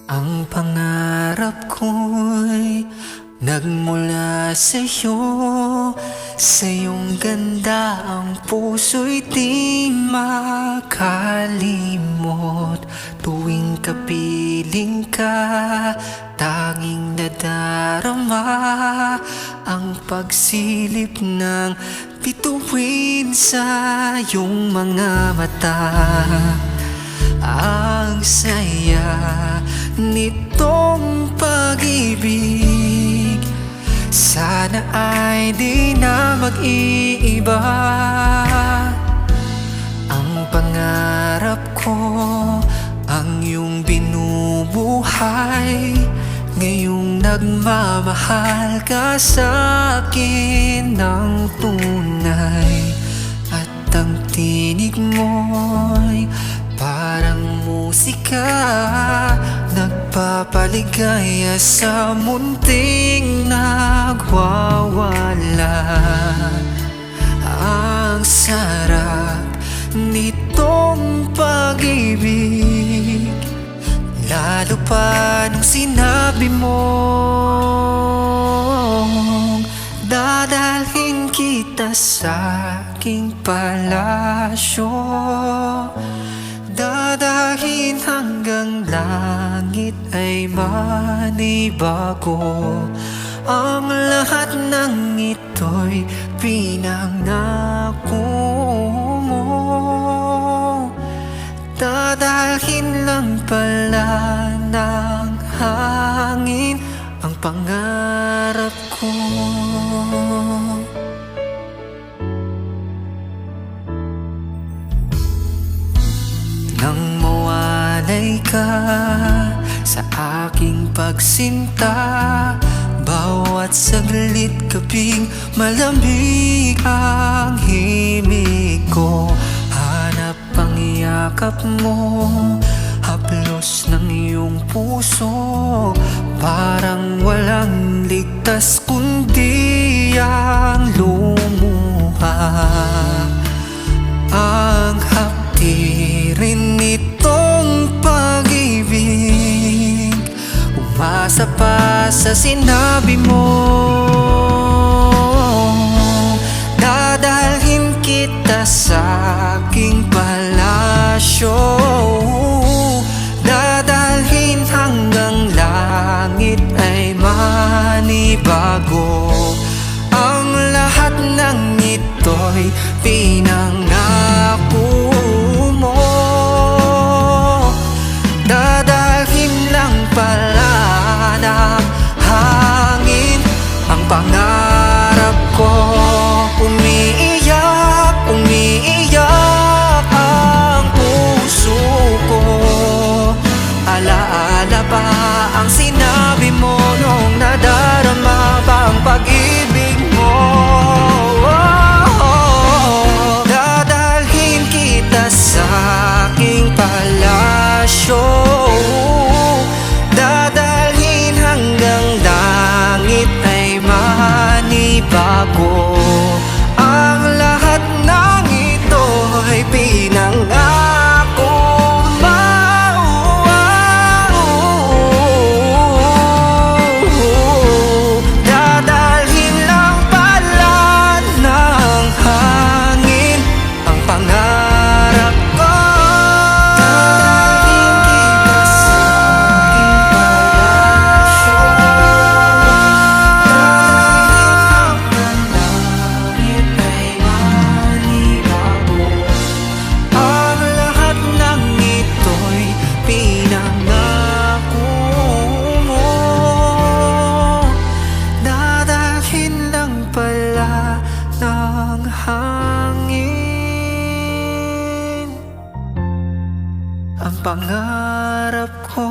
Ang pangarap ko'y nagmula sa'yo. Sa iyong ganda ang puso'y di makalimot. Tuwing kapiling ka, tanging nadarama ang pagsilip ng bituin sa iyong mga mata. Ang saya nitong pag-ibig, sana ay di na mag-iiba. Ang pangarap ko, ang iyong binubuhay. Ngayong nagmamahal ka sa akin ng tunay. At ang tinig mo'y parang musika, nagpapaligaya sa munting nagwawala. Ang sarap nitong pag-ibig, lalo pa nung sinabi mong dadalhin kita sa aking palasyo. Dadahin hanggang langit ay manibago. Ang lahat ng ito'y pinangako mo. Dadalhin lang pala ng hangin ang pangarap ko. Nang mawalay ka sa aking pagsinta, bawat saglit kaping malamig ang himig ko. Hanap ang yakap mo, haplos ng iyong puso. Parang walang ligtas kundi ang lumuha. Ang haptirin nitong pag-ibig, umasa pa sa sinabi mo. Dadalhin kita sa aking palasyo. Dadalhin hanggang langit ay manibago. Ang lahat ng ito'y pinangako mo. Dadalhin lang pala ng hangin ang pangarap ko. Umiiyak, umiiyak ang puso ko. Alaala pa ang sinabi mo nung nadarama pa ang pag-ibig mo. Dadalhin kita sa aking palasyo. Dadalhin hanggang langit ay manibago. Ang lahat ng ito'y pinangako mo. Dadalhin lang pala ng hangin ang pangarap ko. Ang pangarap ko.